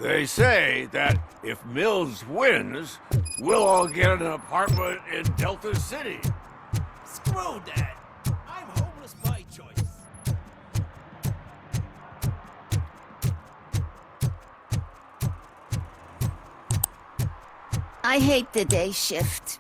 They say that if Mills wins, we'll all get an apartment in Delta City. Screw that! I'm homeless by choice. I hate the day shift.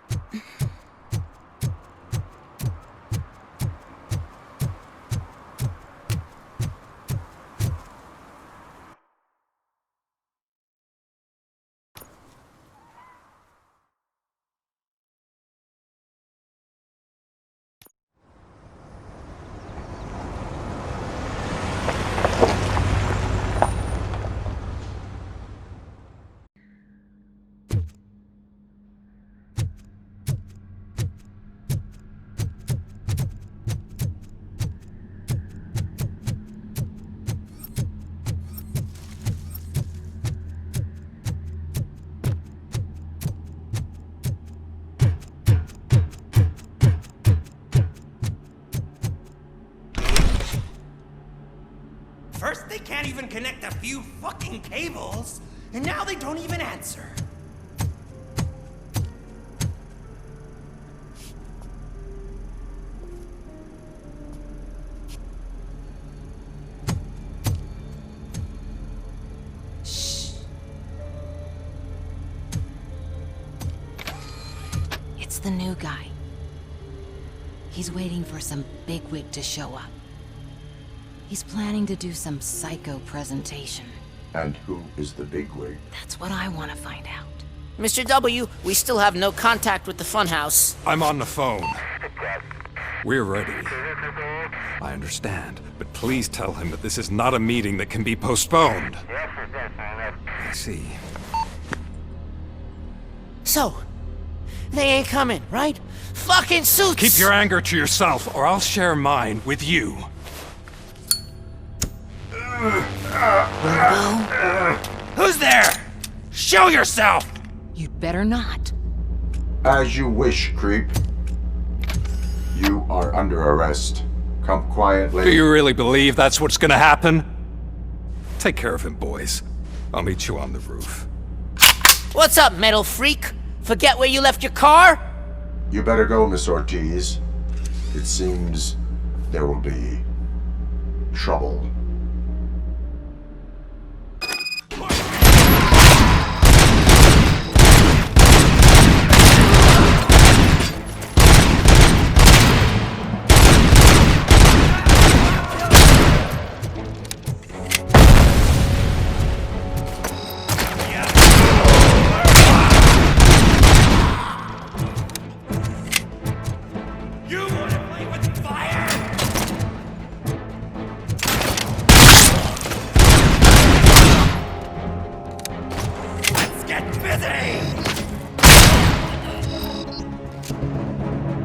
First, they can't even connect a few fucking cables, and now they don't even answer. Shh. It's the new guy. He's waiting for some bigwig to show up. He's planning to do some psycho presentation. And who is the bigwig? That's what I want to find out. Mr. W, we still have no contact with the funhouse. I'm on the phone. We're ready. I understand, but please tell him that this is not a meeting that can be postponed. I see. So, they ain't coming, right? Fucking suits! Keep your anger to yourself, or I'll share mine with you. Who's there? Show yourself! You'd better not. As you wish, creep. You are under arrest. Come quietly. Do you really believe that's what's gonna happen? Take care of him, boys. I'll meet you on the roof. What's up, metal freak? Forget where you left your car? You better go, Miss Ortiz. It seems there will be trouble.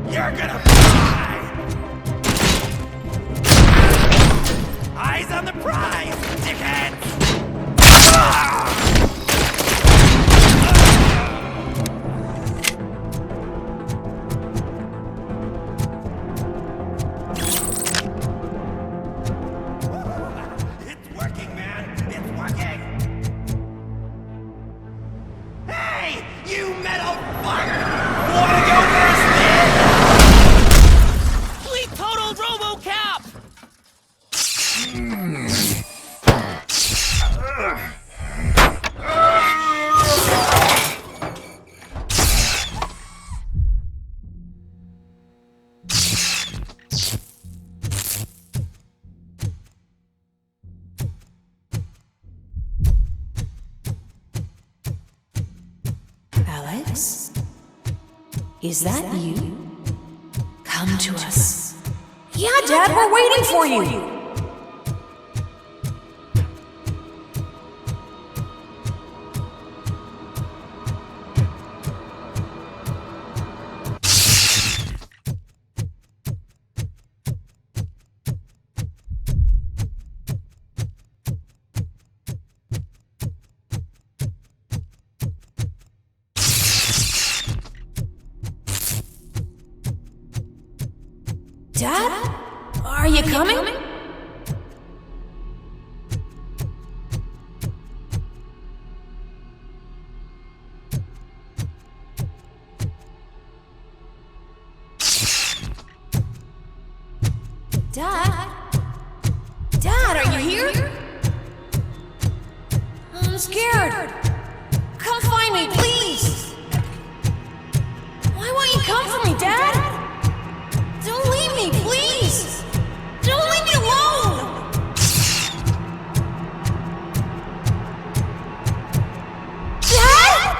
You're gonna fly! Eyes on the prize, dickhead! It's working, man! It's working! Hey! You metal fucker! Wanna go first, man? We totaled ROBOCOP! Alex? Is that you? Come to us. Yeah, Dad, we're waiting for you! Dad? Are you coming? Dad? Dad, are you here? I'm scared. Come find me, please. Why won't you come for me, Dad? Don't leave me, please. Don't leave me alone. Dad?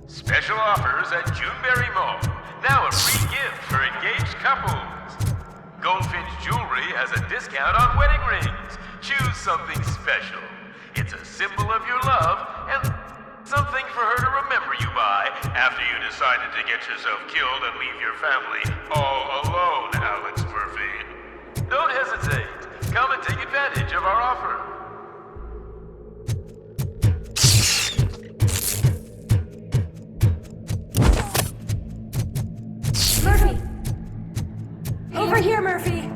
Special offers at Juneberry Mall. Now a free gift for engaged couples. Goldfinch Jewelry has a discount on wedding rings. Choose something special. It's a symbol of your love and something for her to remember you by after you decided to get yourself killed and leave your family all alone, Alex Murphy. Don't hesitate. Come and take advantage of our offer. Murphy! Over here, Murphy!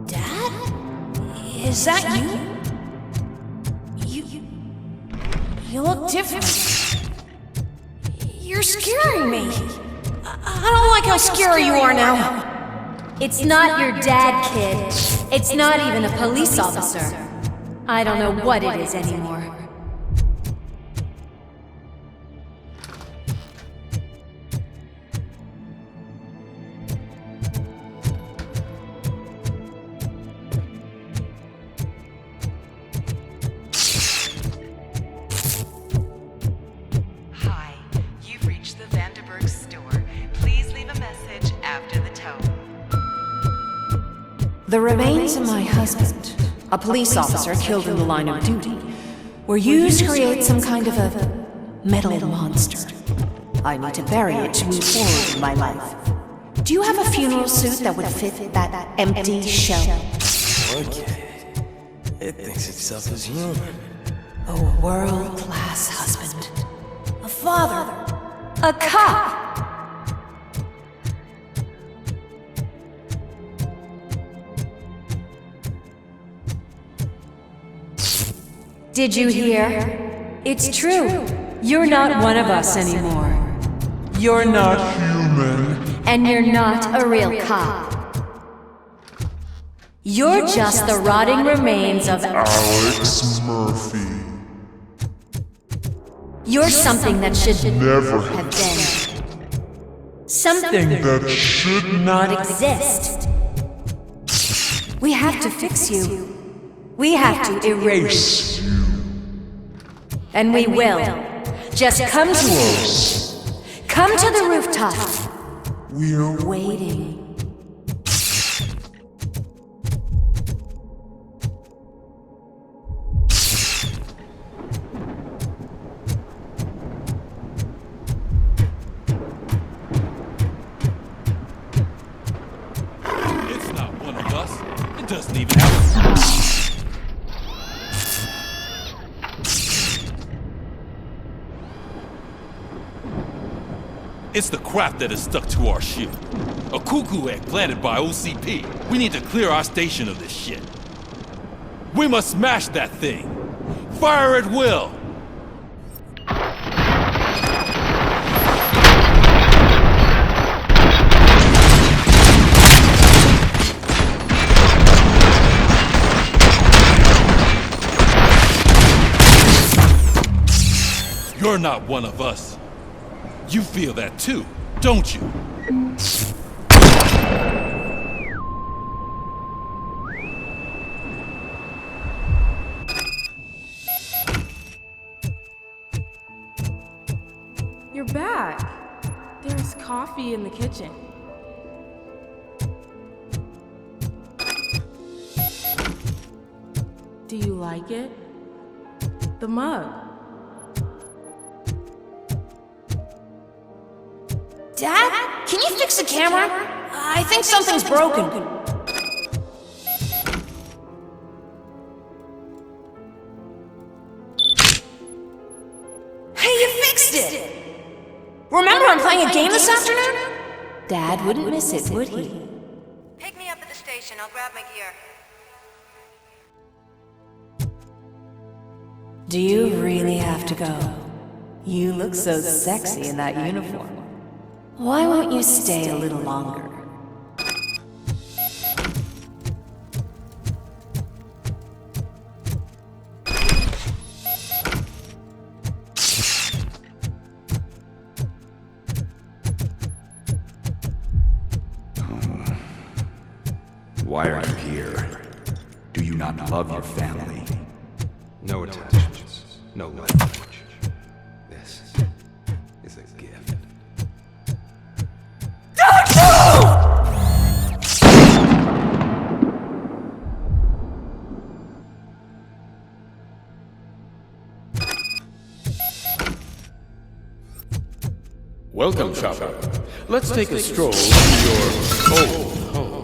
Dad? Is that you? You look different. You're scaring me. I don't like how scary you are now. It's not your dad, kid. It's not even a police officer. I don't know what it is anymore. Hi, you've reached the Vanderburg store. Please leave a message after the tone. The remains of my husband, a police officer killed in the line of duty, were used to create some kind of a metal monster. I need to bury it to move forward in my life. Do you have a funeral suit that would fit that empty shell? Okay. It thinks itself as human. A world-class husband. A father. A cop! Did you hear? It's true. You're not one of us anymore. You're not human. And you're not a real cop. You're just the rotting remains of Alex Murphy. You're something that should Never have been. Something that should Not exist. We have to fix you. We have to erase you. And we will. Just come to us. Come to the rooftop. We're Waiting. It's not one of us. It doesn't even have a... It's the crap that is stuck to our ship. A cuckoo egg planted by OCP. We need to clear our station of this shit. We must smash that thing. Fire at will. You're not one of us. You feel that too, don't you? You're back. There's coffee in the kitchen. Do you like it? The mug. Dad? Can you fix the camera? I think something's broken. it! Remember I'm playing a game this afternoon? Dad wouldn't miss it, would he? Pick me up at the station. I'll grab my gear. Do you really have to go? You look so sexy in that uniform. Why won't you stay a little longer? Why are you here? Do you not love your family? No attachments, no language. This is a gift. Welcome, shopper. Let's take a stroll through your old home.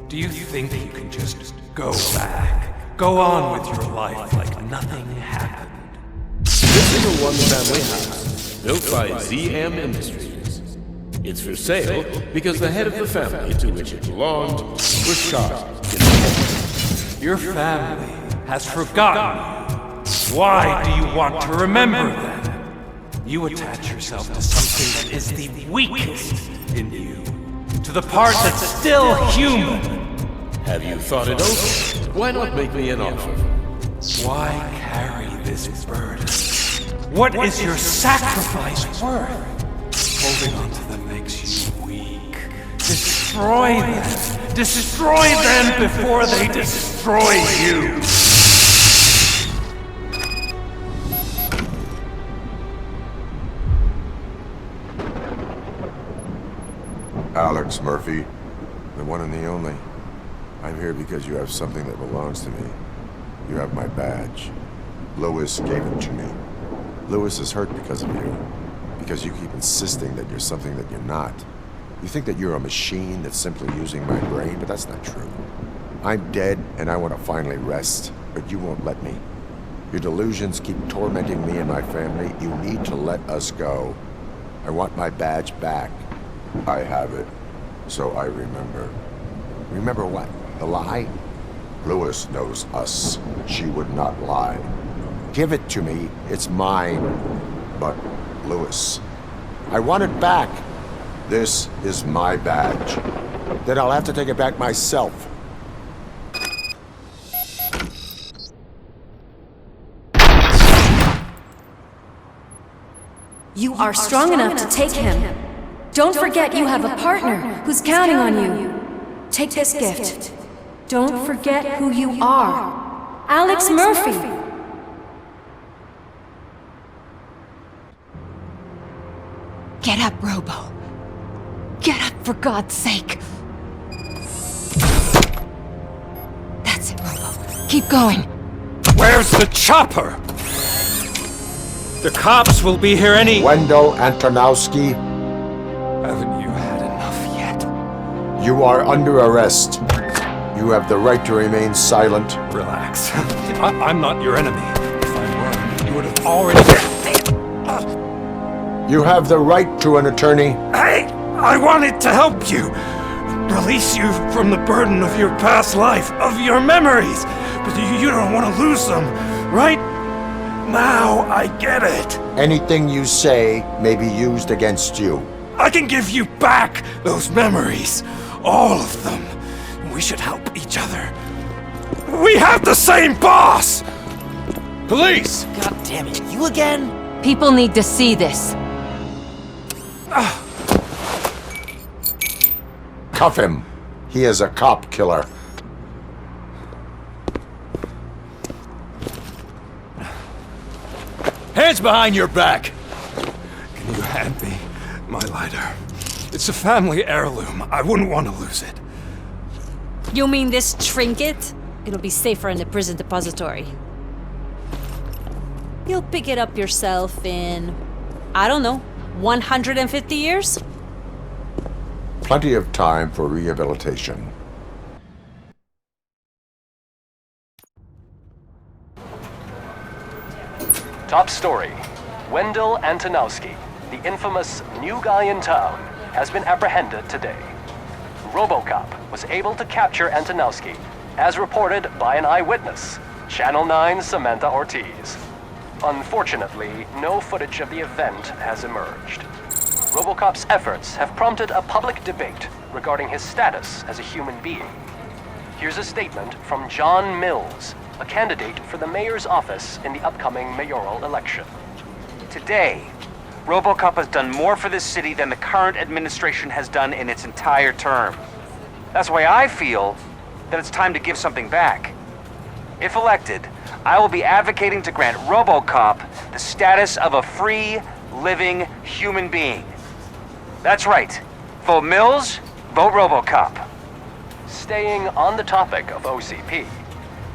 Do you think you can just go back? Go on with your life like nothing happened? This is a one-family house built by ZM Industries. It's for sale because the head of the family to which it belonged was shot in the head. Your family has forgotten you. Why do you want to remember them? You attach yourself to something that is the weakest in you, to the part that's still human. Have you thought it over? Why not make me an offer? Why carry this burden? What is your sacrifice worth? Holding on to them makes you weak. Destroy them! Destroy them before they destroy you! Alex Murphy, the one and the only. I'm here because you have something that belongs to me. You have my badge. Lewis gave it to me. Lewis is hurt because of you. Because you keep insisting that you're something that you're not. You think that you're a machine that's simply using my brain, but that's not true. I'm dead, and I want to finally rest, but you won't let me. Your delusions keep tormenting me and my family. You need to let us go. I want my badge back. I have it, so I remember. Remember what? The lie? Lewis knows us. She would not lie. Give it to me. It's mine. But, Lewis, I want it back. This is my badge. Then I'll have to take it back myself. You are strong enough to take him. Don't forget you have a partner who's counting on you. Take this gift. Don't forget who you are. Alex Murphy. Get up, Robo. Get up, for God's sake. That's it, Robo. Keep going. Where's the chopper? The cops will be here any— Wendell Antonowski. Haven't you had enough yet? You are under arrest. You have the right to remain silent. Relax. I'm not your enemy. If I were, you would have already— You have the right to an attorney. Hey! I wanted to help you! Release you from the burden of your past life, of your memories! But you don't want to lose them, right? Now I get it. Anything you say may be used against you. I can give you back those memories. All of them. We should help each other. We have the same boss! Police! God damn it, you again? People need to see this. Cuff him. He is a cop killer. Hands behind your back! Can you hand me my lighter? It's a family heirloom. I wouldn't want to lose it. You mean this trinket? It'll be safer in the prison depository. You'll pick it up yourself in, I don't know, 150 years? Plenty of time for rehabilitation. Top story. Wendell Antonowski, the infamous new guy in town, has been apprehended today. ROBOCOP was able to capture Antonowski, as reported by an eyewitness, Channel 9's Samantha Ortiz. Unfortunately, no footage of the event has emerged. ROBOCOP's efforts have prompted a public debate regarding his status as a human being. Here's a statement from John Mills, a candidate for the mayor's office in the upcoming mayoral election. Today, ROBOCOP has done more for this city than the current administration has done in its entire term. That's why I feel that it's time to give something back. If elected, I will be advocating to grant ROBOCOP the status of a free, living human being. That's right. Vote Mills, vote ROBOCOP. Staying on the topic of OCP,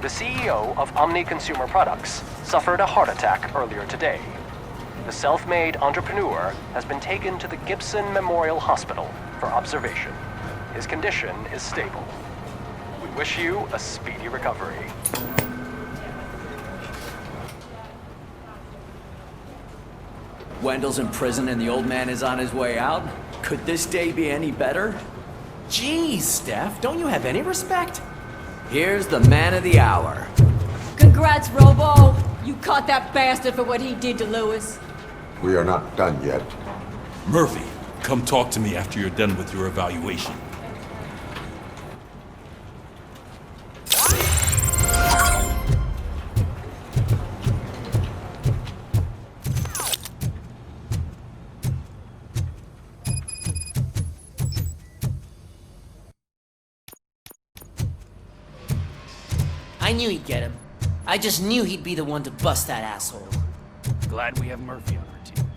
the CEO of Omni Consumer Products suffered a heart attack earlier today. The self-made entrepreneur has been taken to the Gibson Memorial Hospital for observation. His condition is stable. We wish you a speedy recovery. Wendell's in prison and the old man is on his way out? Could this day be any better? Jeez, Steph, don't you have any respect? Here's the man of the hour. Congrats, Robo! You caught that bastard for what he did to Lewis. We are not done yet. Murphy, come talk to me after you're done with your evaluation. I knew he'd get him. I just knew he'd be the one to bust that asshole. Glad we have Murphy on our team.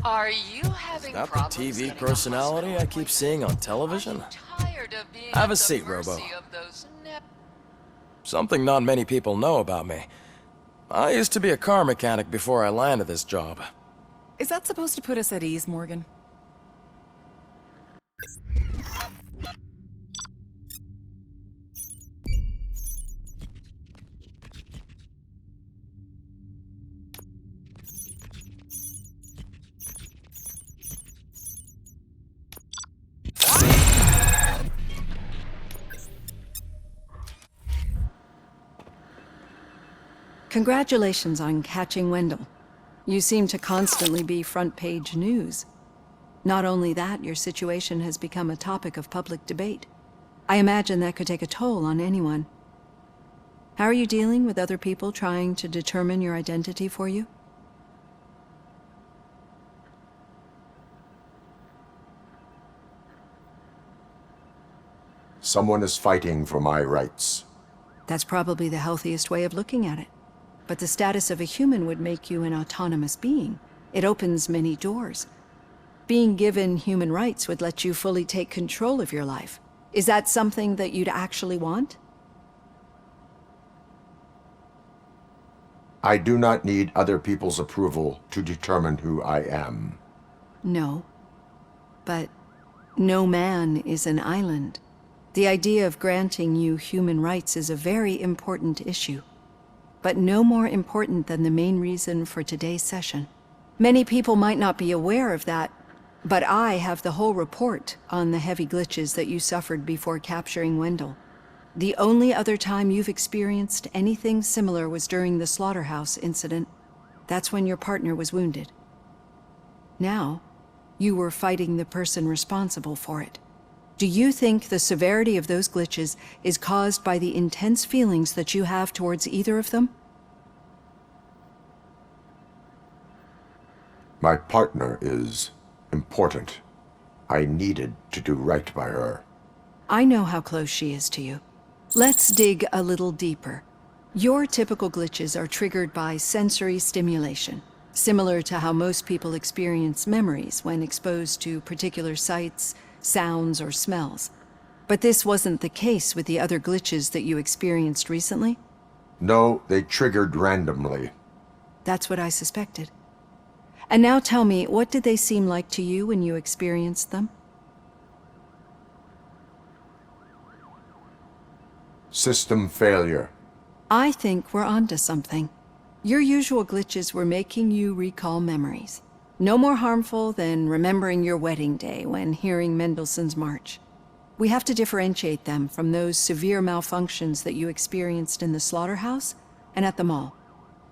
Are you having Not the problems TV getting a personality I keep seeing on television. tired of being Have a at the seat, Robo. mercy of those Something not many people know about me. I used to be a car mechanic before I landed this job. Is that supposed to put us at ease, Morgan? Congratulations on catching Wendell. You seem to constantly be front-page news. Not only that, your situation has become a topic of public debate. I imagine that could take a toll on anyone. How are you dealing with other people trying to determine your identity for you? Someone is fighting for my rights. That's probably the healthiest way of looking at it. But the status of a human would make you an autonomous being. It opens many doors. Being given human rights would let you fully take control of your life. Is that something that you'd actually want? I do not need other people's approval to determine who I am. No. But no man is an island. The idea of granting you human rights is a very important issue. But no more important than the main reason for today's session. Many people might not be aware of that, but I have the whole report on the heavy glitches that you suffered before capturing Wendell. The only other time you've experienced anything similar was during the slaughterhouse incident. That's when your partner was wounded. Now, you were fighting the person responsible for it. Do you think the severity of those glitches is caused by the intense feelings that you have towards either of them? My partner is important. I needed to do right by her. I know how close she is to you. Let's dig a little deeper. Your typical glitches are triggered by sensory stimulation, similar to how most people experience memories when exposed to particular sights, sounds, or smells. But this wasn't the case with the other glitches that you experienced recently? No, they triggered randomly. That's what I suspected. And now tell me, what did they seem like to you when you experienced them? System failure. I think we're onto something. Your usual glitches were making you recall memories. No more harmful than remembering your wedding day when hearing Mendelssohn's March. We have to differentiate them from those severe malfunctions that you experienced in the slaughterhouse and at the mall.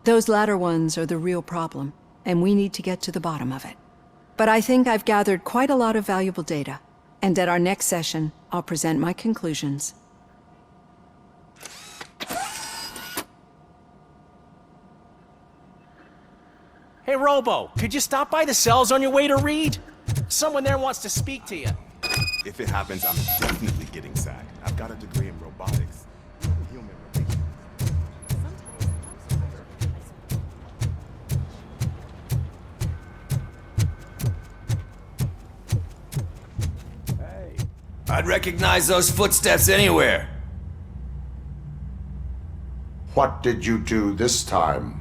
Those latter ones are the real problem, and we need to get to the bottom of it. But I think I've gathered quite a lot of valuable data, and at our next session, I'll present my conclusions. Hey, Robo, could you stop by the cells on your way to Reed? Someone there wants to speak to you. If it happens, I'm definitely getting sacked. I've got a degree in robotics. Human relations. I'd recognize those footsteps anywhere. What did you do this time?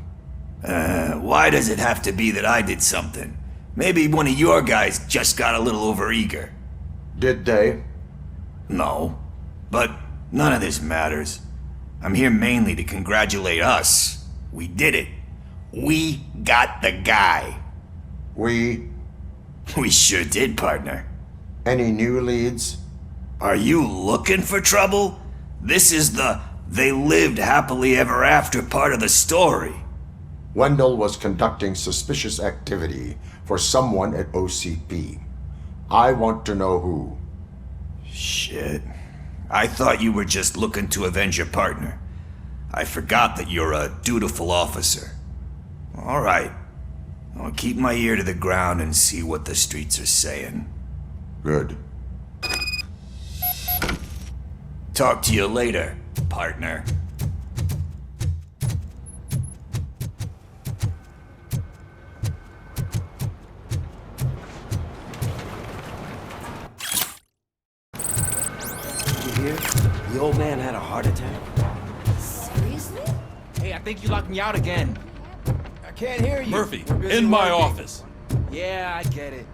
Why does it have to be that I did something? Maybe one of your guys just got a little overeager. Did they? No. But none of this matters. I'm here mainly to congratulate us. We did it. We got the guy. We sure did, partner. Any new leads? Are you looking for trouble? This is the "they lived happily ever after" part of the story. Wendell was conducting suspicious activity for someone at OCP. I want to know who. Shit. I thought you were just looking to avenge your partner. I forgot that you're a dutiful officer. All right. I'll keep my ear to the ground and see what the streets are saying. Good. Talk to you later, partner. You hear? The old man had a heart attack. Seriously? Hey, I think you locked me out again. I can't hear you. Murphy, We're busy in my working. office. Yeah, I get it.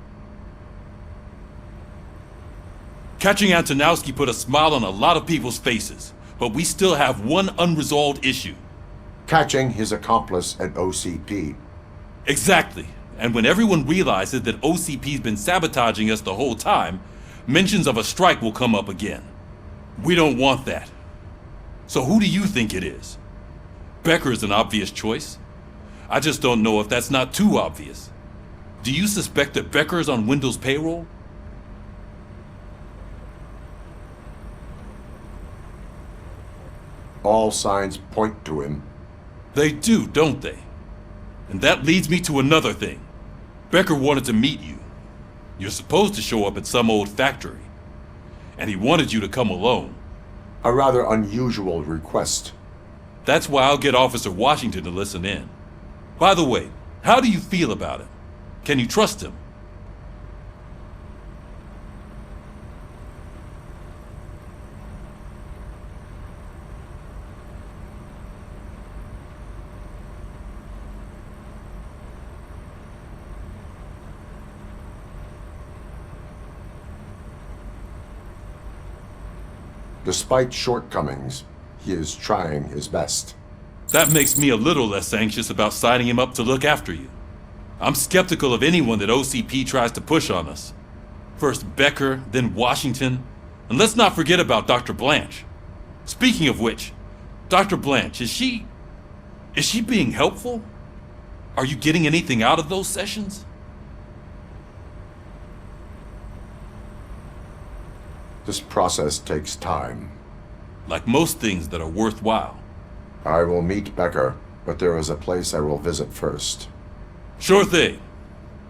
Catching Antonowski put a smile on a lot of people's faces, but we still have one unresolved issue. Catching his accomplice at OCP. Exactly. And when everyone realizes that OCP's been sabotaging us the whole time, mentions of a strike will come up again. We don't want that. So who do you think it is? Becker is an obvious choice. I just don't know if that's not too obvious. Do you suspect that Becker is on Wendell's payroll? All signs point to him. They do, don't they? And that leads me to another thing. Becker wanted to meet you. You're supposed to show up at some old factory. And he wanted you to come alone. A rather unusual request. That's why I'll get Officer Washington to listen in. By the way, how do you feel about him? Can you trust him? Despite shortcomings, he is trying his best. That makes me a little less anxious about signing him up to look after you. I'm skeptical of anyone that OCP tries to push on us. First Becker, then Washington, and let's not forget about Dr. Blanche. Speaking of which, Dr. Blanche, is she being helpful? Are you getting anything out of those sessions? This process takes time. Like most things that are worthwhile. I will meet Becker, but there is a place I will visit first. Sure thing.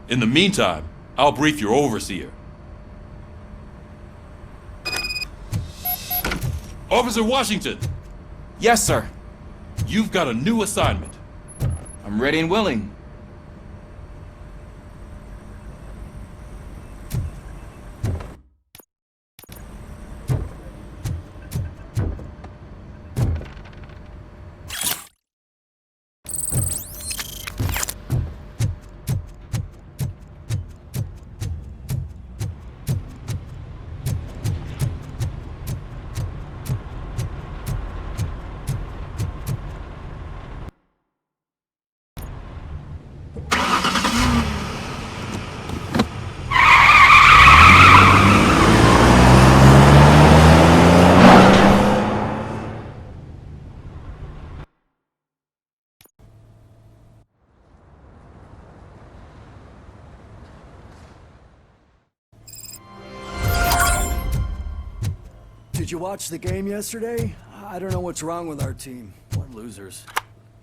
In the meantime, I'll brief your overseer. Officer Washington! Yes, sir. You've got a new assignment. I'm ready and willing. Did you watch the game yesterday? I don't know what's wrong with our team. What losers.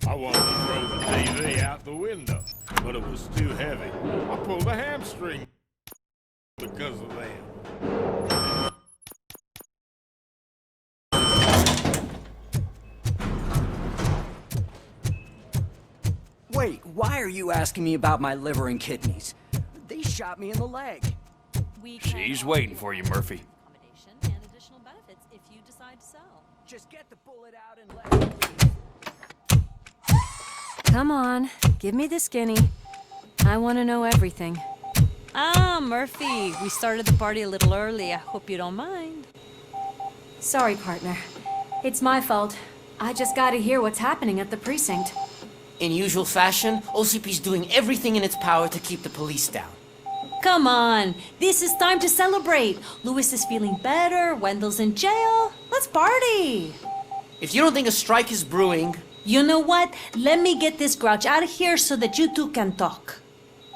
I wanted to throw the TV out the window, but it was too heavy. I pulled a hamstring because of them. Wait, why are you asking me about my liver and kidneys? They shot me in the leg. She's waiting for you, Murphy. And additional benefits if you decide to sell. Just get the bullet out and let... Come on, give me the skinny. I want to know everything. Ah, Murphy, we started the party a little early. I hope you don't mind. Sorry, partner. It's my fault. I just gotta hear what's happening at the precinct. In usual fashion, OCP's doing everything in its power to keep the police down. Come on, this is time to celebrate. Louis is feeling better, Wendell's in jail. Let's party. If you don't think a strike is brewing... You know what? Let me get this grouch out of here so that you two can talk.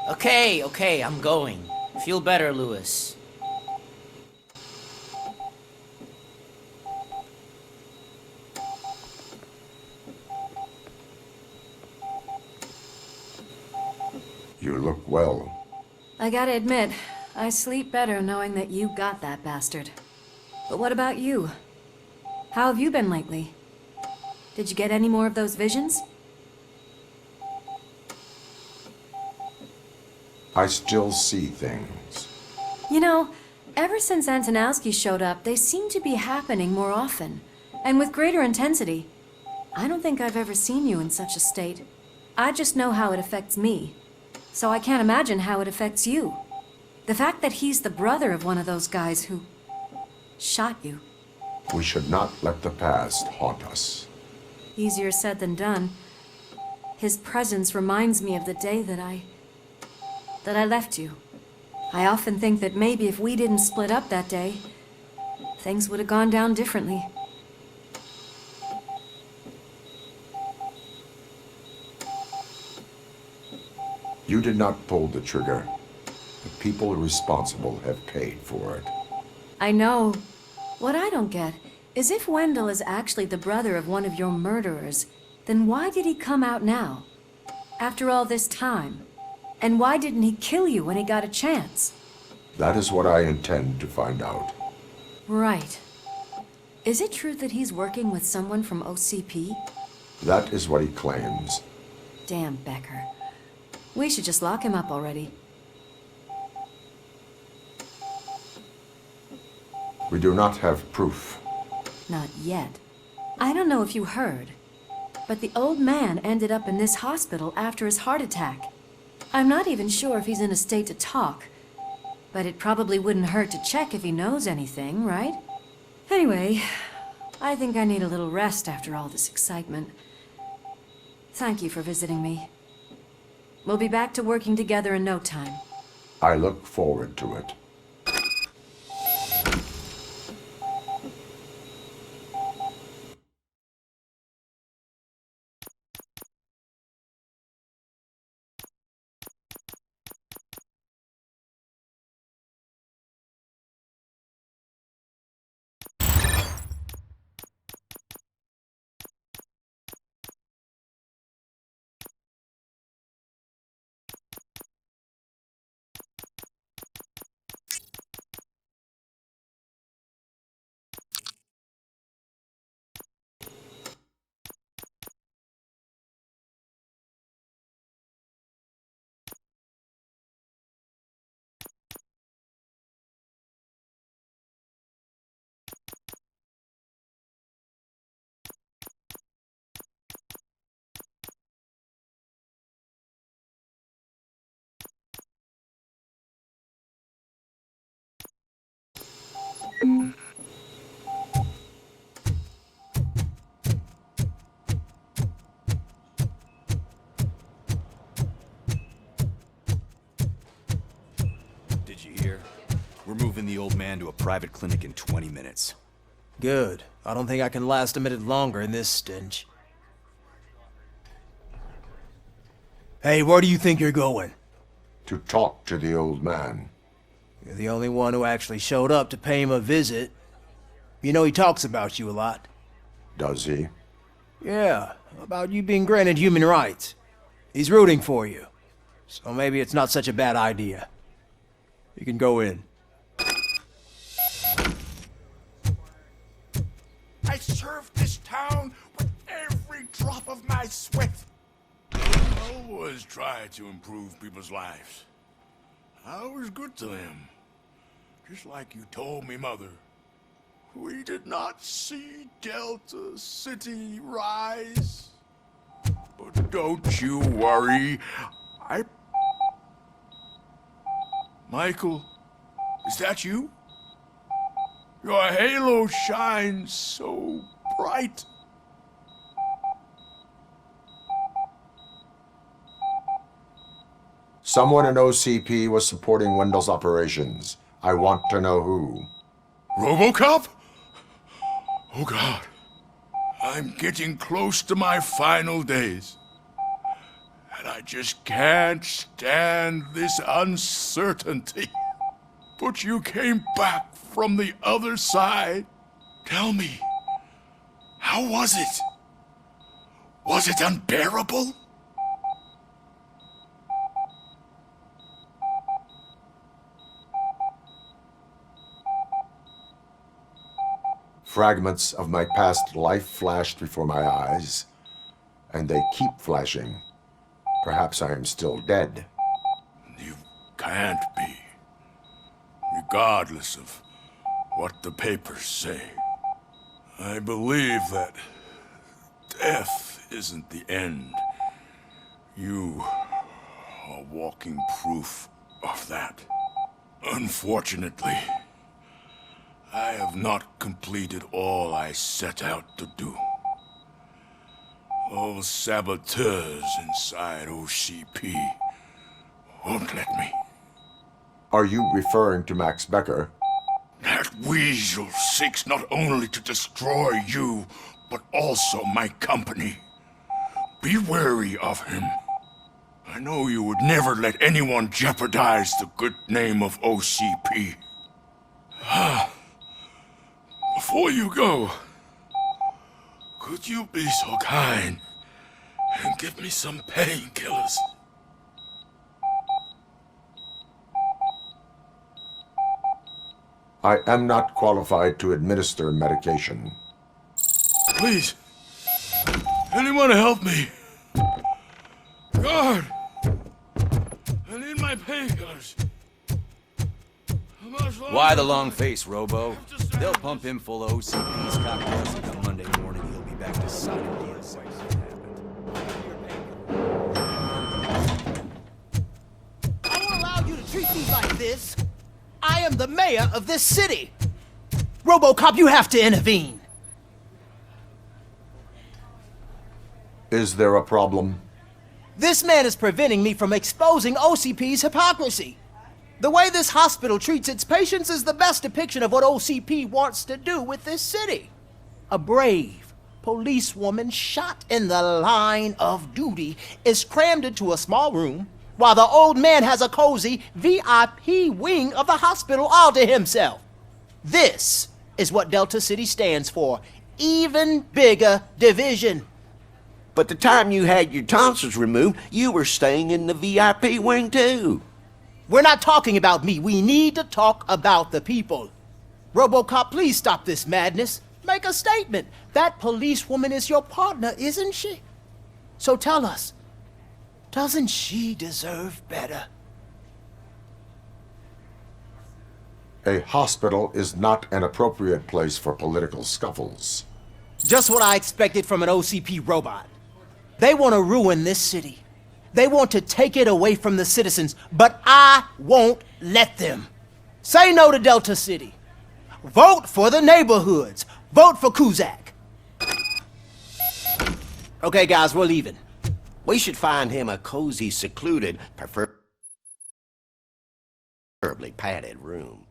Okay, I'm going. Feel better, Louis. You look well. I gotta admit, I sleep better knowing that you got that bastard. But what about you? How have you been lately? Did you get any more of those visions? I still see things. You know, ever since Antonowski showed up, they seem to be happening more often, and with greater intensity. I don't think I've ever seen you in such a state. I just know how it affects me, so I can't imagine how it affects you. The fact that he's the brother of one of those guys who shot you. We should not let the past haunt us. Easier said than done. His presence reminds me of the day that I left you. I often think that maybe if we didn't split up that day, things would have gone down differently. You did not pull the trigger. The people responsible have paid for it. I know. What I don't get is if Wendell is actually the brother of one of your murderers, then why did he come out now? After all this time? And why didn't he kill you when he got a chance? That is what I intend to find out. Right. Is it true that he's working with someone from OCP? That is what he claims. Damn Becker. We should just lock him up already. We do not have proof. Not yet. I don't know if you heard, but the old man ended up in this hospital after his heart attack. I'm not even sure if he's in a state to talk, but it probably wouldn't hurt to check if he knows anything, right? Anyway, I think I need a little rest after all this excitement. Thank you for visiting me. We'll be back to working together in no time. I look forward to it. Did you hear? We're moving the old man to a private clinic in 20 minutes. Good. I don't think I can last a minute longer in this stench. Hey, where do you think you're going? To talk to the old man. You're the only one who actually showed up to pay him a visit. You know he talks about you a lot. Does he? Yeah, about you being granted human rights. He's rooting for you. So maybe it's not such a bad idea. You can go in. I served this town with every drop of my sweat. I always try to improve people's lives. I was good to them. Just like you told me, Mother. We did not see Delta City rise. But don't you worry. Michael, is that you? Your halo shines so bright. Someone in OCP was supporting Wendell's operations. I want to know who. ROBOCOP? Oh God. I'm getting close to my final days. And I just can't stand this uncertainty. But you came back from the other side. Tell me, how was it? Was it unbearable? Fragments of my past life flashed before my eyes, and they keep flashing. Perhaps I am still dead. You can't be. Regardless of what the papers say. I believe that death isn't the end. You are walking proof of that. Unfortunately, I have not completed all I set out to do. Those saboteurs inside OCP won't let me. Are you referring to Max Becker? That weasel seeks not only to destroy you, but also my company. Be wary of him. I know you would never let anyone jeopardize the good name of OCP. Before you go, could you be so kind and give me some painkillers? I am not qualified to administer medication. Please, anyone help me? Guard! I need my painkillers. Why the long face, Robo? They'll pump him full of OCP's cocktails, and on Monday morning he'll be back to signing deals. I won't allow you to treat me like this. I am the mayor of this city. RoboCop, you have to intervene. Is there a problem? This man is preventing me from exposing OCP's hypocrisy. The way this hospital treats its patients is the best depiction of what OCP wants to do with this city. A brave policewoman shot in the line of duty is crammed into a small room, while the old man has a cozy VIP wing of the hospital all to himself. This is what Delta City stands for. Even bigger division. But the time you had your tonsils removed, you were staying in the VIP wing too. We're not talking about me. We need to talk about the people. RoboCop, please stop this madness. Make a statement. That policewoman is your partner, isn't she? So tell us, doesn't she deserve better? A hospital is not an appropriate place for political scuffles. Just what I expected from an OCP robot. They want to ruin this city. They want to take it away from the citizens, but I won't let them. Say no to Delta City. Vote for the neighborhoods. Vote for Kuzak. Okay, guys, we're leaving. We should find him a cozy, secluded, preferably padded room.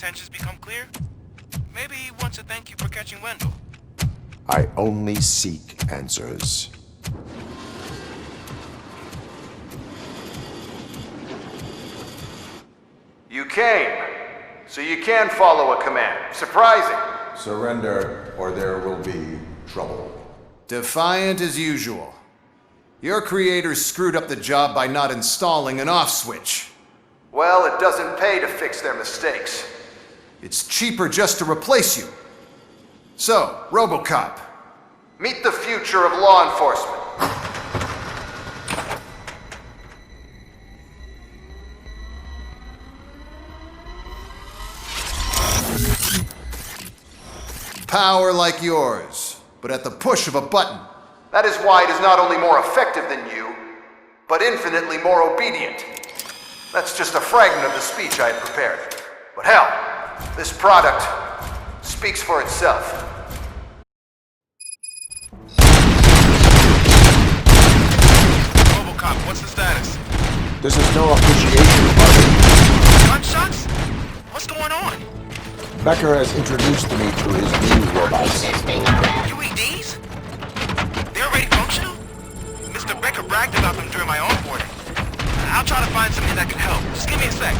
intentions become clear, maybe he wants to thank you for catching Wendell. I only seek answers. You came, so you can follow a command. Surprising. Surrender, or there will be trouble. Defiant as usual. Your creators screwed up the job by not installing an off switch. Well, it doesn't pay to fix their mistakes. It's cheaper just to replace you. So, ROBOCOP, meet the future of law enforcement. Power like yours, but at the push of a button. That is why it is not only more effective than you, but infinitely more obedient. That's just a fragment of the speech I had prepared. But hell, this product speaks for itself. ROBOCOP, what's the status? This is no appreciation party. Gunshots? What's going on? Becker has introduced me to his new robots. UEDs? They're already functional? Mr. Becker bragged about them during my onboarding. I'll try to find something that can help. Just give me a sec.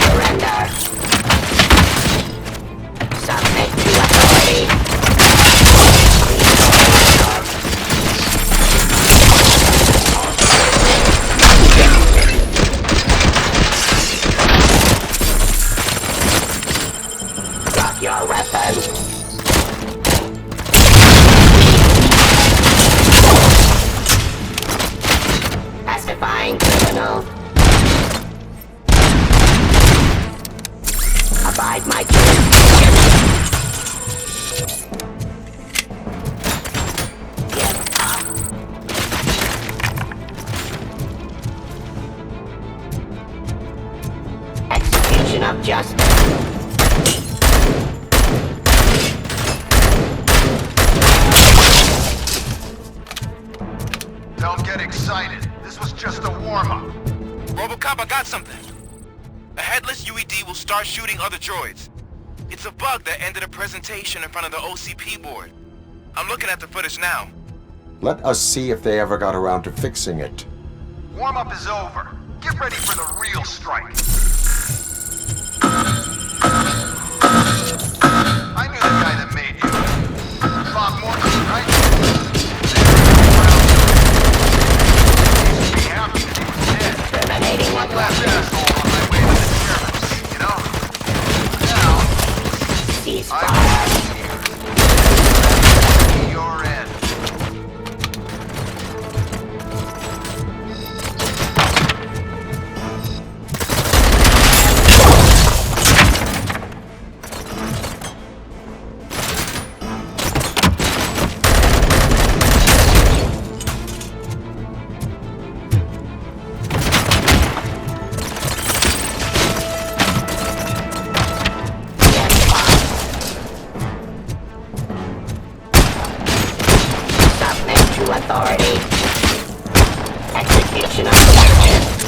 Surrender. Submit to authority. Drop your weapon. Pacifying criminal. Abide my jurisdiction. Give up. Execution of justice. Don't get excited. This was just a warm-up. ROBOCOP, I got something. A headless UED will start shooting other droids. It's a bug that ended a presentation in front of the OCP board. I'm looking at the footage now. Let us see if they ever got around to fixing it. Warm-up is over. Get ready for the real strike. I knew the guy that made you. Bob Morton, right? Be happy that he was dead. Terminating One last asshole on my way to the sheriff's, you know? Now, ceasefire. Your end. Authority. Execution of justice.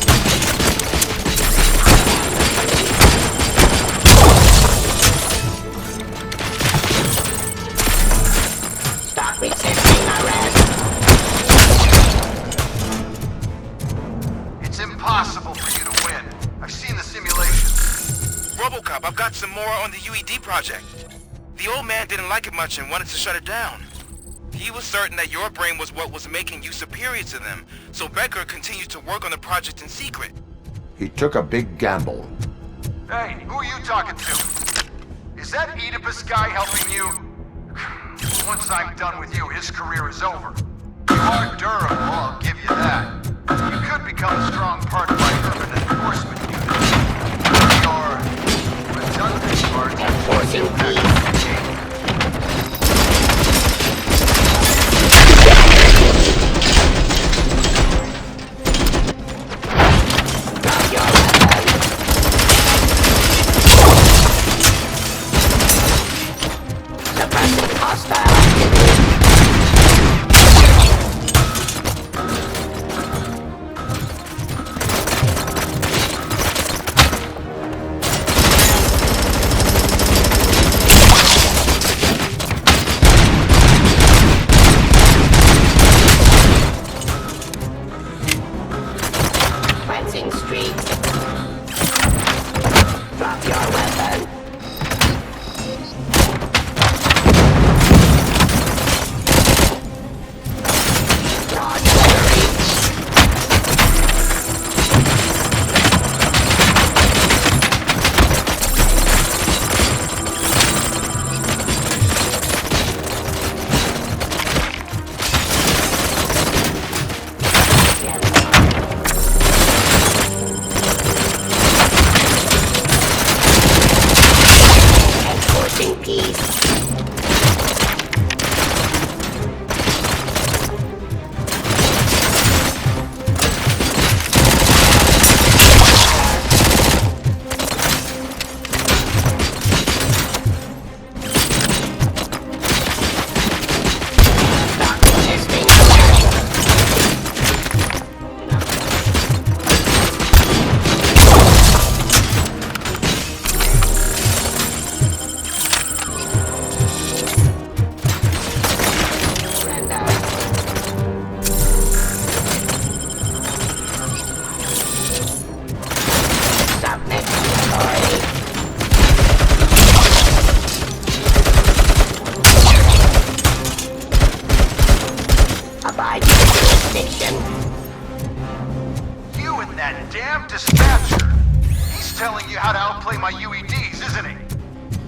Stop resisting arrest. It's impossible for you to win. I've seen the simulations. ROBOCOP, I've got some more on the UED project. The old man didn't like it much and wanted to shut it down. He was certain that your brain was what was making you superior to them, so Becker continued to work on the project in secret. He took a big gamble. Hey, who are you talking to? Is that Oedipus guy helping you? Once I'm done with you, his career is over. You are durable, I'll give you that. You could become a strong part of my urban enforcement unit. Your redundant part enforcing peace.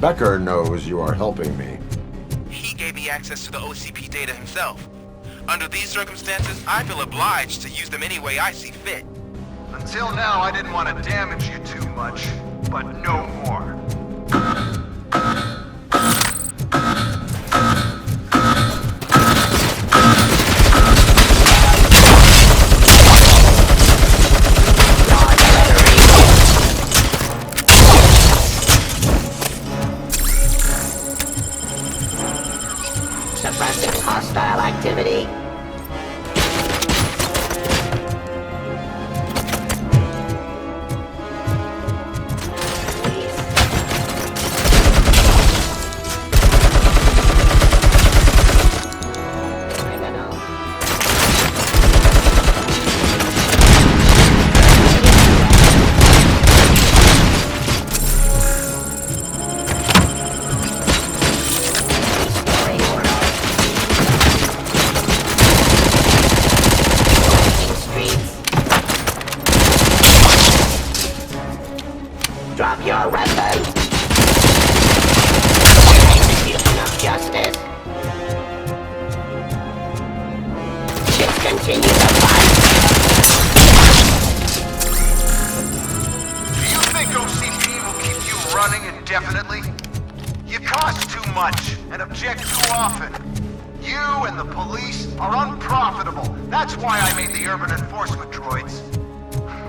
Becker knows you are helping me. He gave me access to the OCP data himself. Under these circumstances, I feel obliged to use them any way I see fit. Until now, I didn't want to damage you too much, but no more. Suppressing hostile activity. Drop your weapon! Execution of justice. Just continue the fight. Do you think OCP will keep you running indefinitely? You cost too much and object too often. You and the police are unprofitable. That's why I made the urban enforcement droids.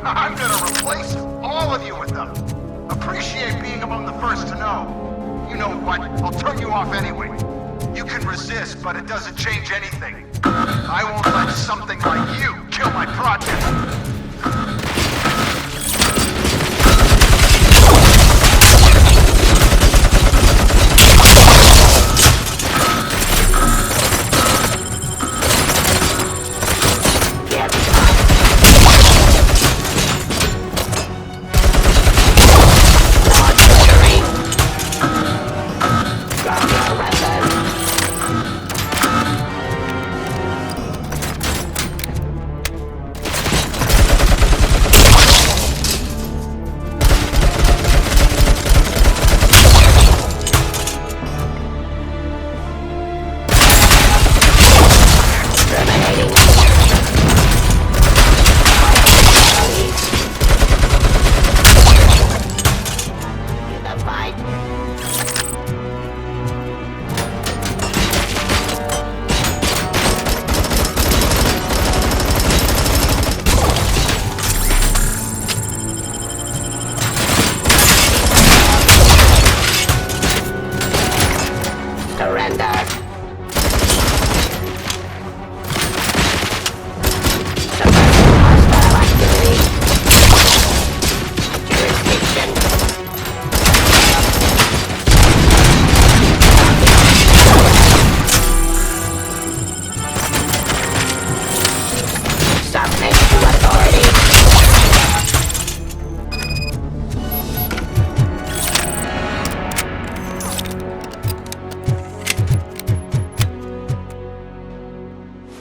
I'm gonna replace all of you with them. Appreciate being among the first to know. You know what? I'll turn you off anyway. You can resist, but it doesn't change anything. I won't let something like you kill my project.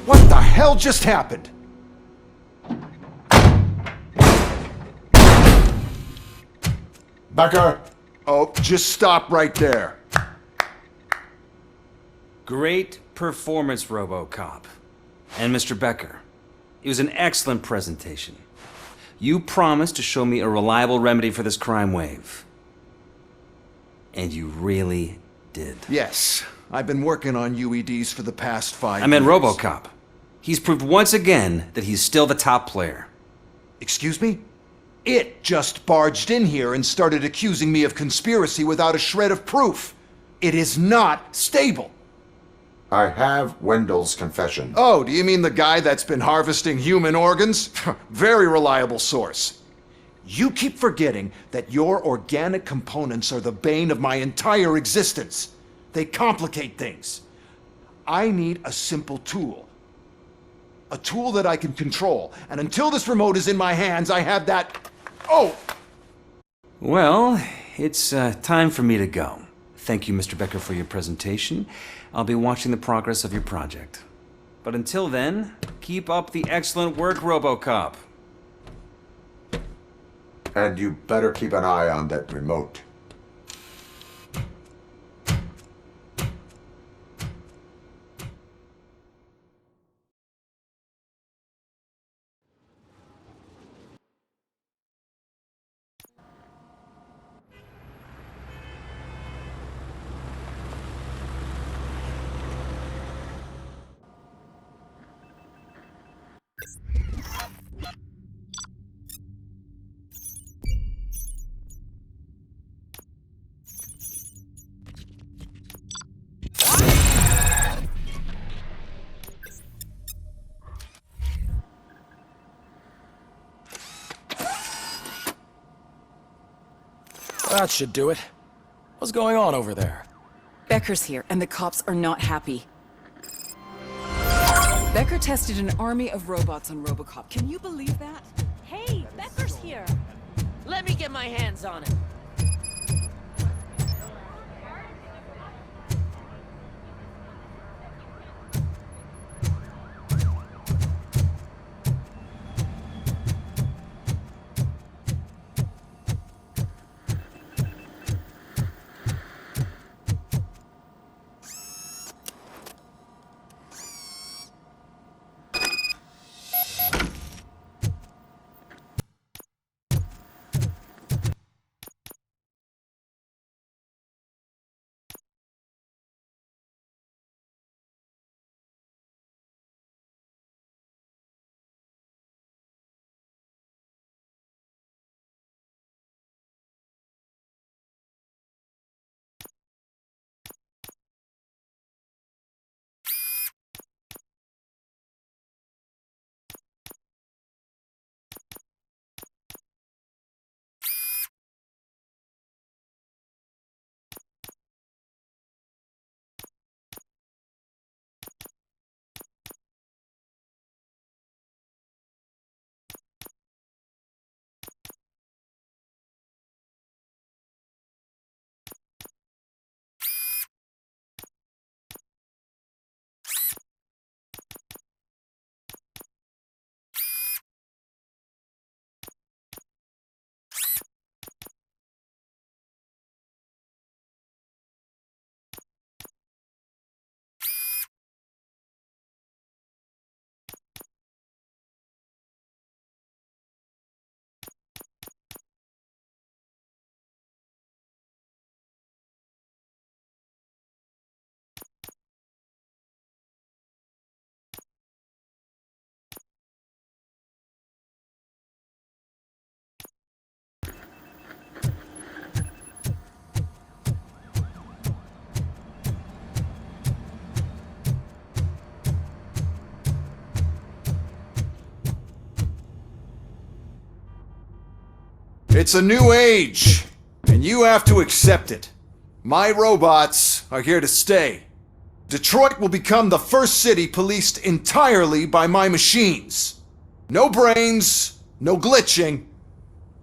What the hell just happened? Becker! Oh, just stop right there. Great performance, RoboCop. And Mr. Becker, it was an excellent presentation. You promised to show me a reliable remedy for this crime wave. And you really did. Yes, I've been working on UEDs for the past 5 years. I meant RoboCop. He's proved once again that he's still the top player. Excuse me? It just barged in here and started accusing me of conspiracy without a shred of proof. It is not stable. I have Wendell's confession. Oh, do you mean the guy that's been harvesting human organs? Very reliable source. You keep forgetting that your organic components are the bane of my entire existence. They complicate things. I need a simple tool. A tool that I can control. And until this remote is in my hands, I have that... Oh! Well, it's time for me to go. Thank you, Mr. Becker, for your presentation. I'll be watching the progress of your project. But until then, keep up the excellent work, RoboCop. And you better keep an eye on that remote. That should do it. What's going on over there? Becker's here, and the cops are not happy. Becker tested an army of robots on ROBOCOP. Can you believe that? Hey, Becker's here. Let me get my hands on it. It's a new age, and you have to accept it. My robots are here to stay. Detroit will become the first city policed entirely by my machines. No brains, no glitching,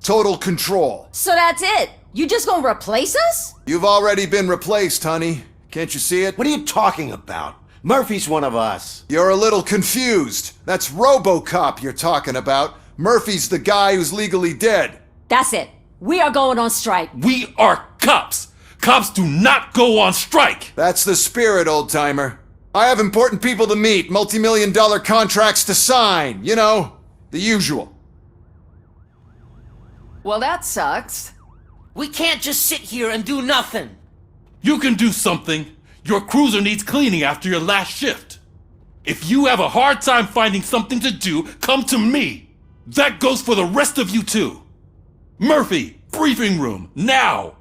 total control. So that's it? You just gonna replace us? You've already been replaced, honey. Can't you see it? What are you talking about? Murphy's one of us. You're a little confused. That's ROBOCOP you're talking about. Murphy's the guy who's legally dead. That's it. We are going on strike. We are cops. Cops do not go on strike. That's the spirit, old-timer. I have important people to meet, multi-million-dollar contracts to sign. You know, the usual. Well, that sucks. We can't just sit here and do nothing. You can do something. Your cruiser needs cleaning after your last shift. If you have a hard time finding something to do, come to me. That goes for the rest of you too. Murphy, briefing room, now!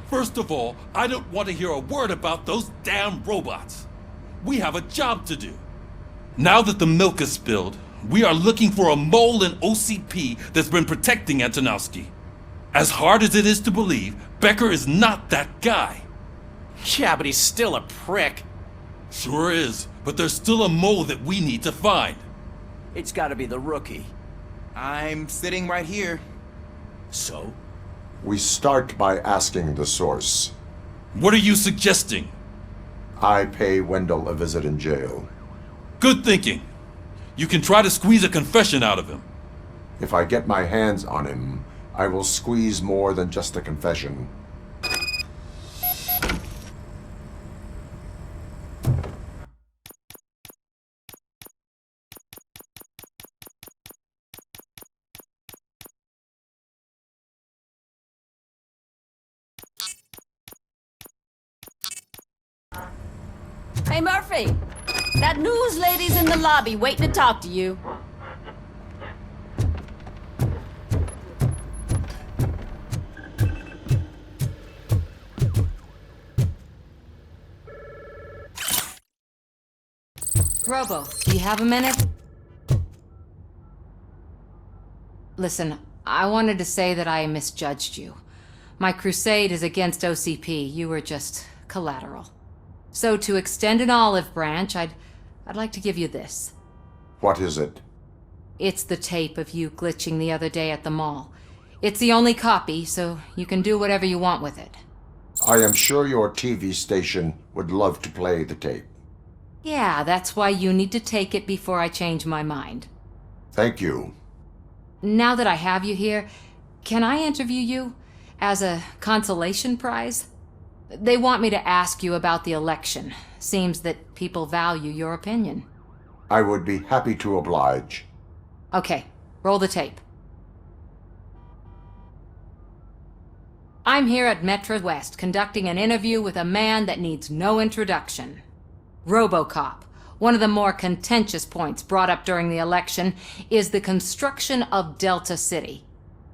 First of all, I don't want to hear a word about those damn robots. We have a job to do. Now that the milk is spilled, we are looking for a mole in OCP that's been protecting Antonowski. As hard as it is to believe, Becker is not that guy. Yeah, but he's still a prick. Sure is, but there's still a mole that we need to find. It's gotta be the rookie. I'm sitting right here. So? We start by asking the source. What are you suggesting? I pay Wendell a visit in jail. Good thinking. You can try to squeeze a confession out of him. If I get my hands on him, I will squeeze more than just a confession. Hey, Murphy! That news lady's in the lobby waiting to talk to you. Robo, do you have a minute? Listen, I wanted to say that I misjudged you. My crusade is against OCP. You were just collateral. So to extend an olive branch, I'd like to give you this. What is it? It's the tape of you glitching the other day at the mall. It's the only copy, so you can do whatever you want with it. I am sure your TV station would love to play the tape. Yeah, that's why you need to take it before I change my mind. Thank you. Now that I have you here, can I interview you as a consolation prize? They want me to ask you about the election. Seems that people value your opinion. I would be happy to oblige. Okay, roll the tape. I'm here at Metro West conducting an interview with a man that needs no introduction. ROBOCOP. One of the more contentious points brought up during the election is the construction of Delta City.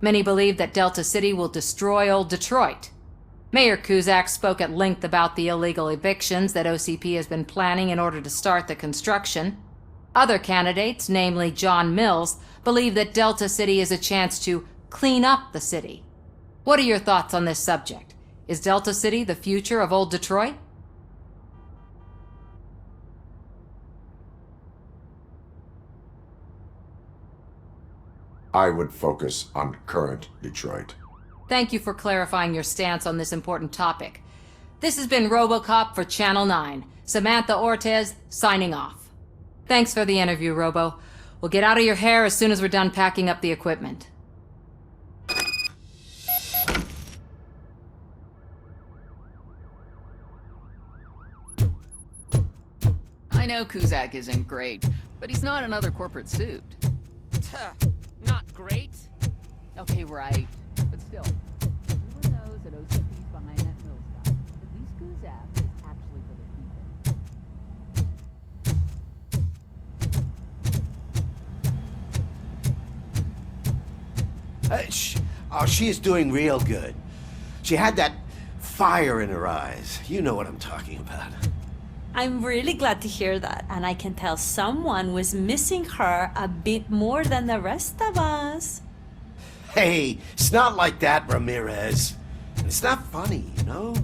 Many believe that Delta City will destroy old Detroit. Mayor Cusack spoke at length about the illegal evictions that OCP has been planning in order to start the construction. Other candidates, namely John Mills, believe that Delta City is a chance to clean up the city. What are your thoughts on this subject? Is Delta City the future of old Detroit? I would focus on current Detroit. Thank you for clarifying your stance on this important topic. This has been RoboCop for Channel 9. Samantha Ortez, signing off. Thanks for the interview, Robo. We'll get out of your hair as soon as we're done packing up the equipment. I know Cusack isn't great, but he's not another corporate suit. Not great. Okay, right. But still, everyone knows that OCP's behind that mill stuff. At least Cusack is actually for the people. Oh, she is doing real good. She had that fire in her eyes. You know what I'm talking about. I'm really glad to hear that, and I can tell someone was missing her a bit more than the rest of us. Hey, it's not like that, Ramirez. It's not funny, you know?